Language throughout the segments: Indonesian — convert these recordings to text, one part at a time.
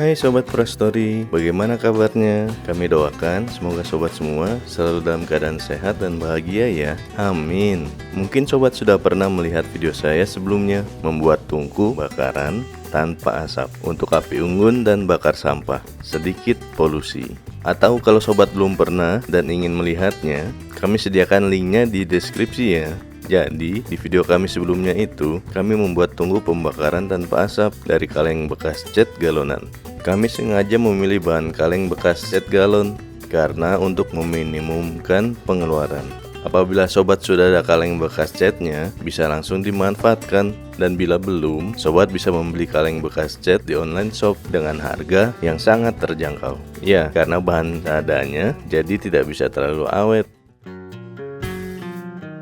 Hai Sobat Prastory, bagaimana kabarnya? Kami doakan semoga sobat semua selalu dalam keadaan sehat dan bahagia ya. Amin. Mungkin sobat sudah pernah melihat video saya sebelumnya membuat tungku bakaran tanpa asap untuk api unggun dan bakar sampah, sedikit polusi. Atau kalau sobat belum pernah dan ingin melihatnya, kami sediakan linknya di deskripsi ya. Jadi, di video kami sebelumnya itu, kami membuat tungku pembakaran tanpa asap dari kaleng bekas cat galonan. Kami sengaja memilih bahan kaleng bekas cat galon, karena untuk meminimumkan pengeluaran. Apabila sobat sudah ada kaleng bekas catnya, bisa langsung dimanfaatkan. Dan bila belum, sobat bisa membeli kaleng bekas cat di online shop dengan harga yang sangat terjangkau. Ya, karena bahan seadanya, jadi tidak bisa terlalu awet.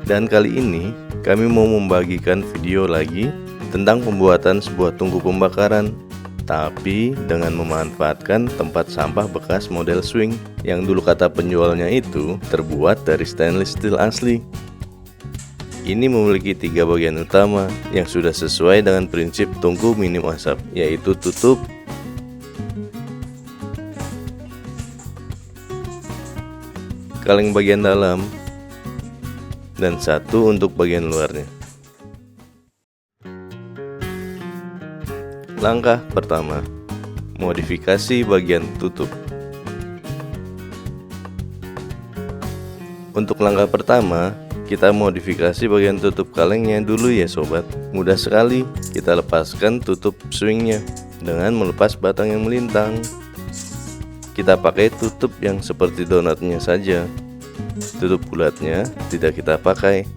Dan kali ini kami mau membagikan video lagi tentang pembuatan sebuah tungku pembakaran, tapi dengan memanfaatkan tempat sampah bekas model swing yang dulu kata penjualnya itu terbuat dari stainless steel asli. Ini memiliki 3 bagian utama yang sudah sesuai dengan prinsip tungku minim asap, yaitu tutup, kaleng bagian dalam, dan satu untuk bagian luarnya. Langkah pertama, modifikasi bagian tutup. Untuk langkah pertama, kita modifikasi bagian tutup kalengnya dulu ya sobat. Mudah sekali, kita lepaskan tutup swingnya dengan melepas batang yang melintang. Kita pakai tutup yang seperti donatnya saja. Tutup bulatnya tidak kita pakai.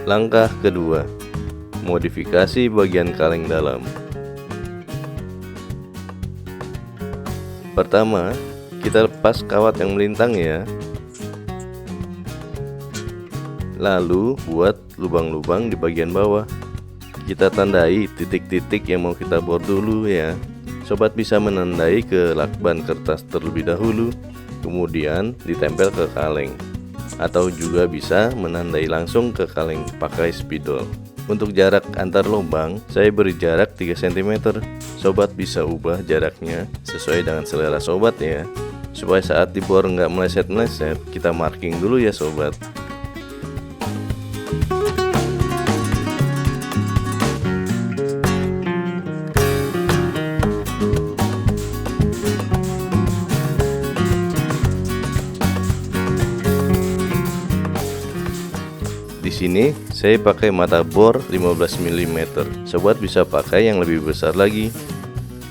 Langkah kedua, modifikasi bagian kaleng dalam. Pertama, kita lepas kawat yang melintang ya. Lalu buat lubang-lubang di bagian bawah. Kita tandai titik-titik yang mau kita bor dulu ya. Sobat bisa menandai ke lakban kertas terlebih dahulu, kemudian ditempel ke kaleng. Atau juga bisa menandai langsung ke kaleng pakai spidol. Untuk jarak antar lubang, saya beri jarak 3 cm. Sobat bisa ubah jaraknya sesuai dengan selera sobat ya. Supaya saat dibor nggak meleset-meleset, kita marking dulu ya sobat. Di sini saya pakai mata bor 15 mm. Sobat bisa pakai yang lebih besar lagi.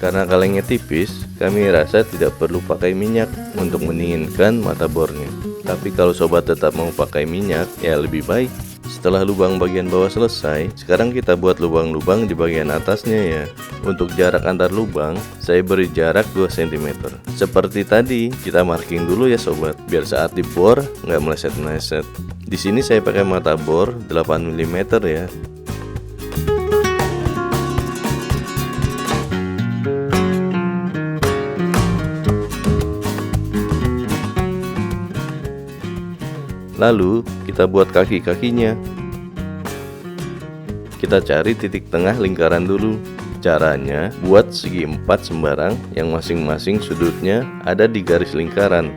Karena kalengnya tipis, kami rasa tidak perlu pakai minyak untuk mendinginkan mata bornya. Tapi kalau sobat tetap mau pakai minyak, ya lebih baik. Setelah lubang bagian bawah selesai, sekarang kita buat lubang-lubang di bagian atasnya ya. Untuk jarak antar lubang, saya beri jarak 2 cm. Seperti tadi, kita marking dulu ya sobat, biar saat dibor nggak meleset-meleset. Di sini saya pakai mata bor 8 mm ya. Lalu kita buat kaki-kakinya. Kita cari titik tengah lingkaran dulu. Caranya buat segi 4 sembarang yang masing-masing sudutnya ada di garis lingkaran.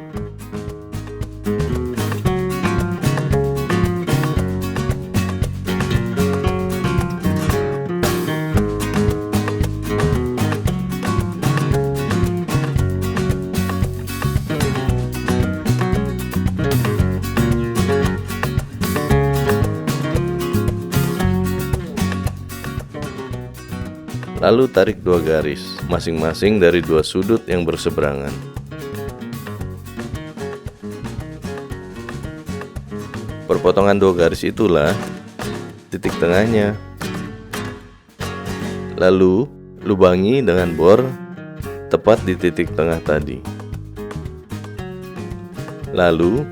Lalu tarik 2 garis, masing-masing dari 2 sudut yang berseberangan. Perpotongan 2 garis itulah titik tengahnya. Lalu lubangi dengan bor tepat di titik tengah tadi. Lalu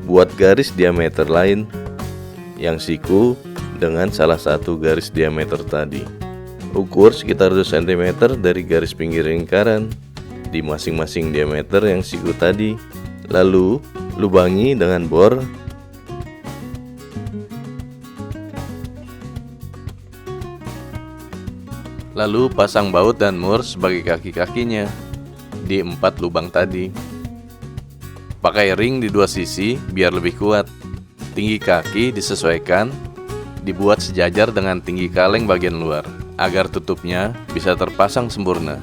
buat garis diameter lain yang siku dengan salah satu garis diameter tadi. Ukur sekitar 2 cm dari garis pinggir lingkaran di masing-masing diameter yang siku tadi. Lalu lubangi dengan bor Lalu pasang baut dan mur sebagai kaki-kakinya di 4 lubang tadi. Pakai ring di 2 sisi biar lebih kuat. Tinggi kaki disesuaikan, dibuat sejajar dengan tinggi kaleng bagian luar, agar tutupnya bisa terpasang sempurna.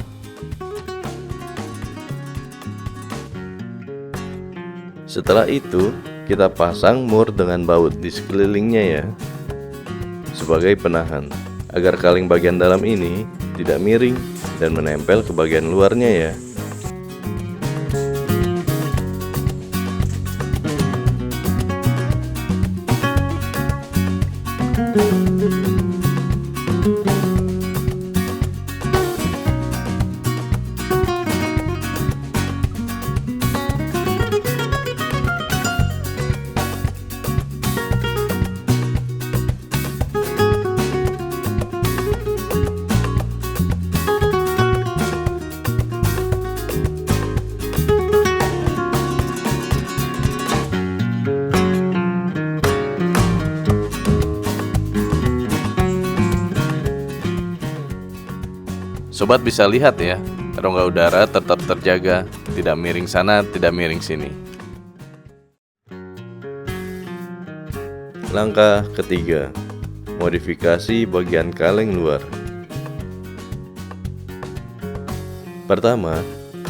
Setelah itu, kita pasang mur dengan baut di sekelilingnya ya, sebagai penahan, agar kaleng bagian dalam ini tidak miring dan menempel ke bagian luarnya ya. Sobat bisa lihat ya, rongga udara tetap terjaga, tidak miring sana, tidak miring sini. Langkah ketiga, modifikasi bagian kaleng luar. Pertama,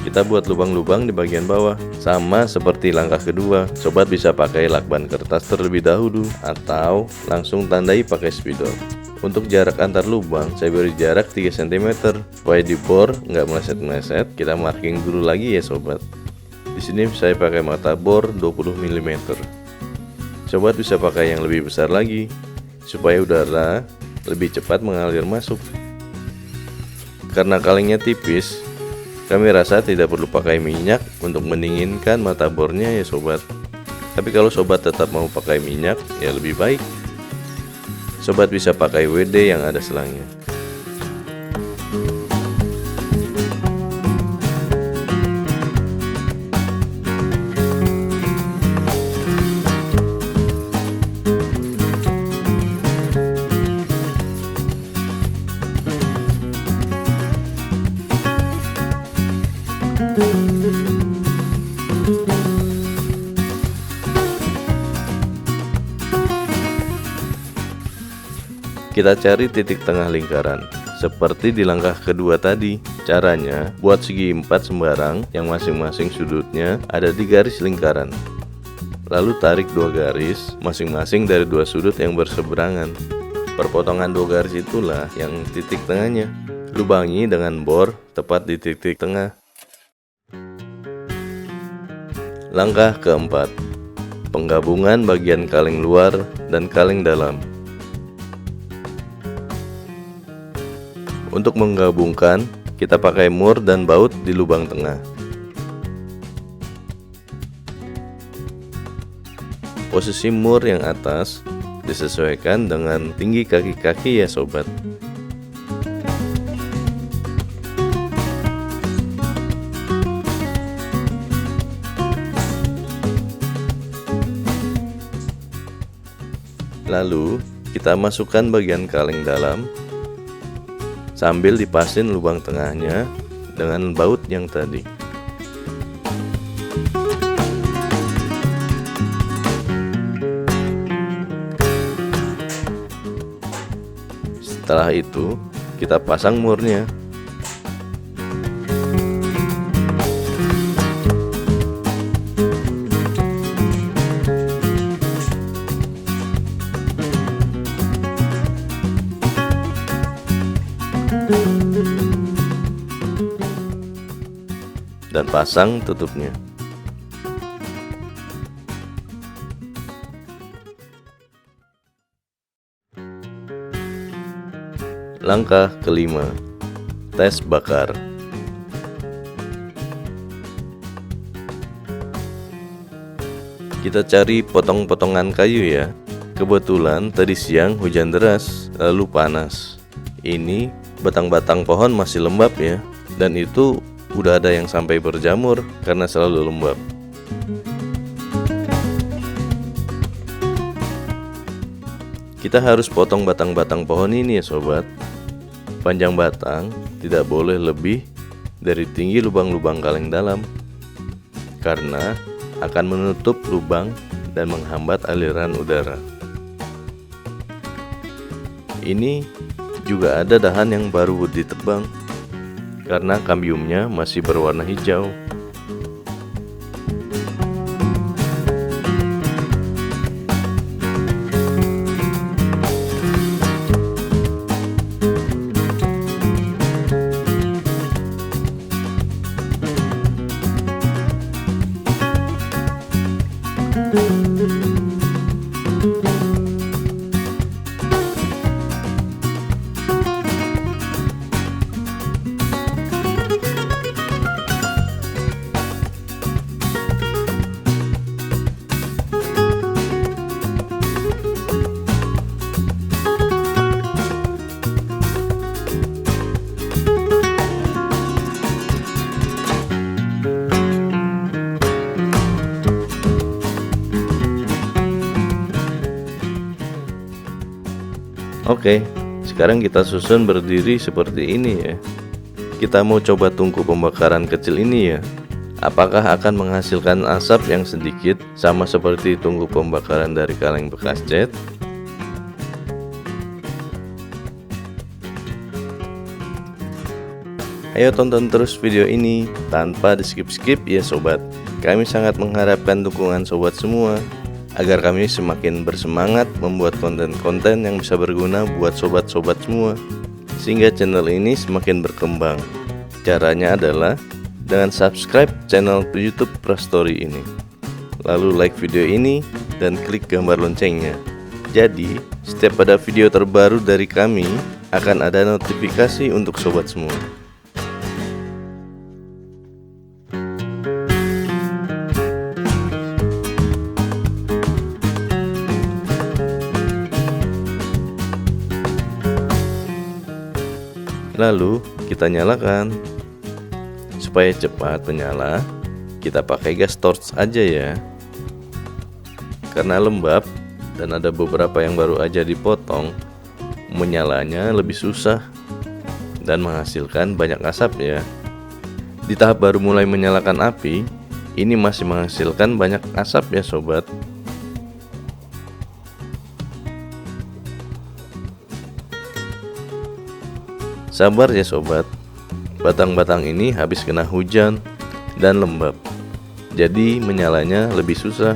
kita buat lubang-lubang di bagian bawah. Sama seperti langkah kedua, sobat bisa pakai lakban kertas terlebih dahulu atau langsung tandai pakai spidol. Untuk jarak antar lubang, saya beri jarak 3 cm supaya di bor nggak meleset-meleset. Kita marking dulu lagi ya sobat. Di sini saya pakai mata bor 20 mm. Sobat bisa pakai yang lebih besar lagi supaya udara lebih cepat mengalir masuk. Karena kalengnya tipis, kami rasa tidak perlu pakai minyak untuk mendinginkan mata bornya ya sobat. Tapi kalau sobat tetap mau pakai minyak, ya lebih baik. Sobat bisa pakai WD yang ada selangnya. Kita cari titik tengah lingkaran, seperti di langkah kedua tadi. Caranya, buat segi 4 sembarang yang masing-masing sudutnya ada di garis lingkaran. Lalu tarik 2 garis, masing-masing dari 2 sudut yang berseberangan. Perpotongan 2 garis itulah yang titik tengahnya. Lubangi dengan bor tepat di titik tengah. Langkah keempat, penggabungan bagian kaleng luar dan kaleng dalam. Untuk menggabungkan, kita pakai mur dan baut di lubang tengah. Posisi mur yang atas disesuaikan dengan tinggi kaki-kaki ya sobat. Lalu, kita masukkan bagian kaleng dalam sambil dipasin lubang tengahnya dengan baut yang tadi. Setelah itu, kita pasang murnya. Dan pasang tutupnya. Langkah kelima, tes bakar. Kita cari potong-potongan kayu ya. Kebetulan tadi siang hujan deras, lalu panas. Ini batang-batang pohon masih lembab ya, dan itu udah ada yang sampai berjamur karena selalu lembab. Kita harus potong batang-batang pohon ini ya sobat. Panjang batang tidak boleh lebih dari tinggi lubang-lubang kaleng dalam, karena akan menutup lubang dan menghambat aliran udara. Ini juga ada dahan yang baru ditebang, karena kambiumnya masih berwarna hijau. Oke, sekarang kita susun berdiri seperti ini ya. Kita mau coba tungku pembakaran kecil ini ya. Apakah akan menghasilkan asap yang sedikit sama seperti tungku pembakaran dari kaleng bekas cat? Ayo tonton terus video ini tanpa di skip-skip ya sobat. Kami sangat mengharapkan dukungan sobat semua, agar kami semakin bersemangat membuat konten-konten yang bisa berguna buat sobat-sobat semua, sehingga channel ini semakin berkembang. Caranya adalah dengan subscribe channel YouTube Prastory ini, lalu like video ini dan klik gambar loncengnya. Jadi setiap ada video terbaru dari kami akan ada notifikasi untuk sobat semua. Lalu kita nyalakan. Supaya cepat menyala, kita pakai gas torch aja ya. Karena lembab dan ada beberapa yang baru aja dipotong, menyalanya lebih susah dan menghasilkan banyak asap ya. Di tahap baru mulai menyalakan api, ini masih menghasilkan banyak asap ya sobat. Sabar ya sobat, batang-batang ini habis kena hujan dan lembab, jadi menyalanya lebih susah.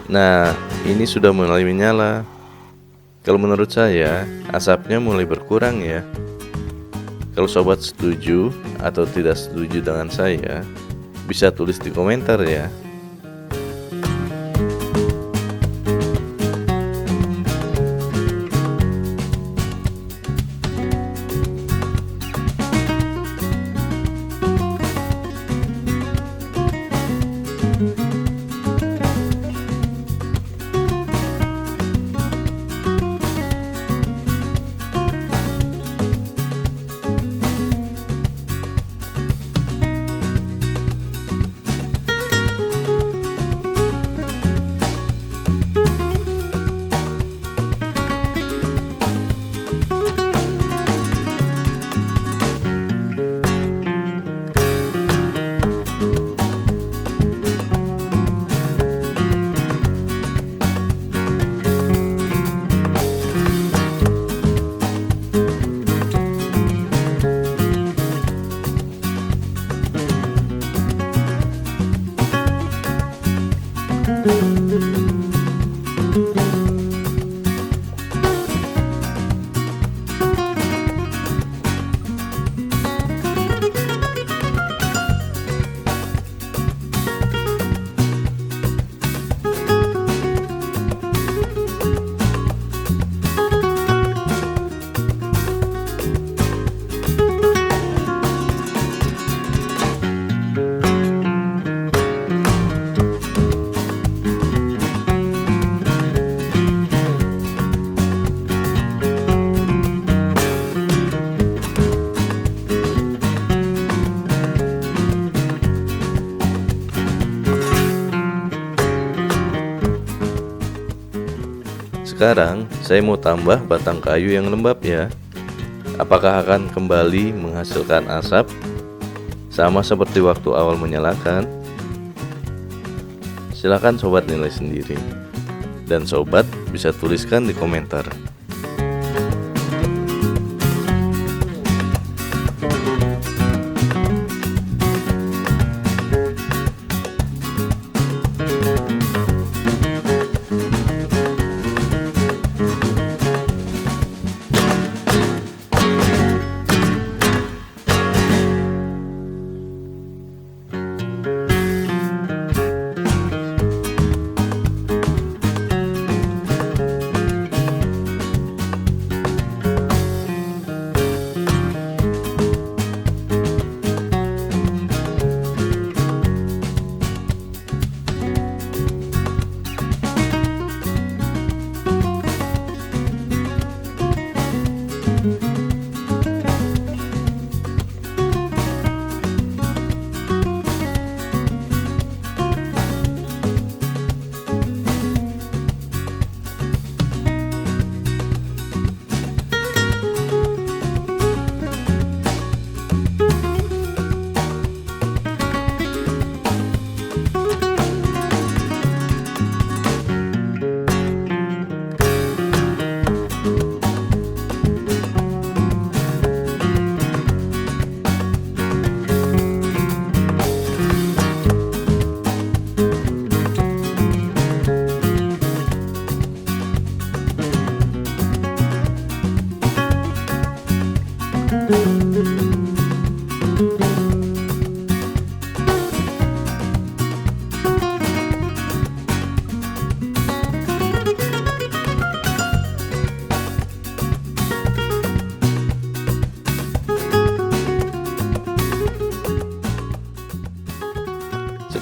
Nah, ini sudah mulai menyala. Kalau menurut saya, asapnya mulai berkurang ya. Kalau sobat setuju atau tidak setuju dengan saya, bisa tulis di komentar ya. Sekarang saya mau tambah batang kayu yang lembab ya. Apakah akan kembali menghasilkan asap sama seperti waktu awal menyalakan? Silahkan sobat nilai sendiri. Dan sobat bisa tuliskan di komentar.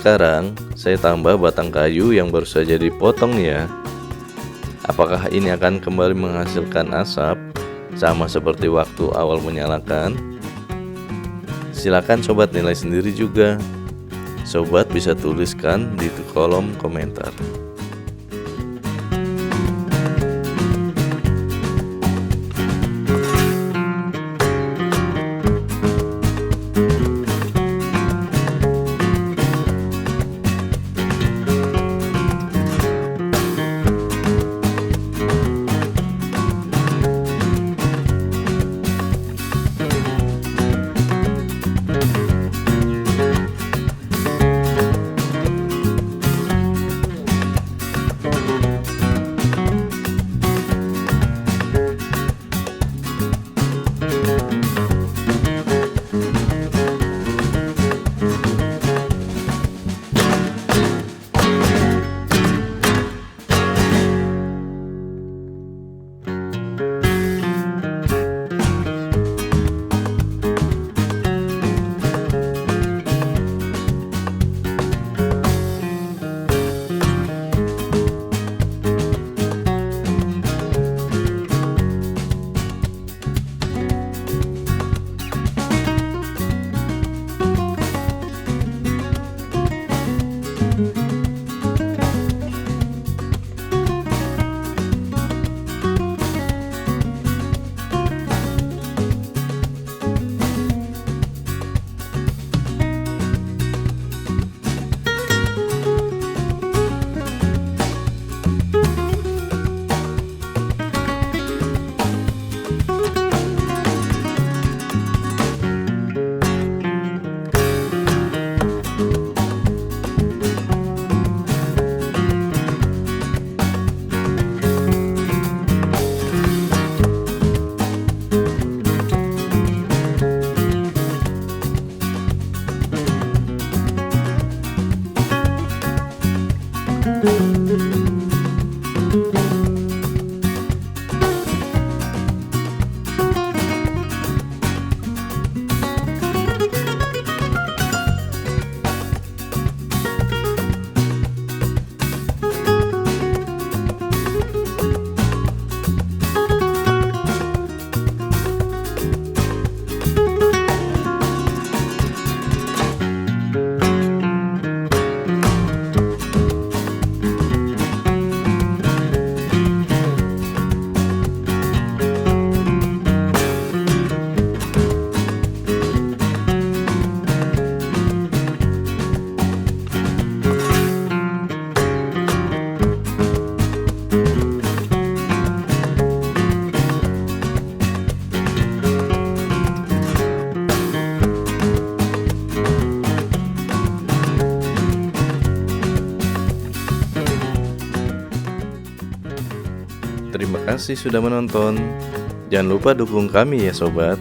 Sekarang saya tambah batang kayu yang baru saja dipotong ya. Apakah ini akan kembali menghasilkan asap sama seperti waktu awal menyalakan? Silakan sobat nilai sendiri juga. Sobat bisa tuliskan di kolom komentar. kasih sudah menonton. Jangan lupa dukung kami ya sobat.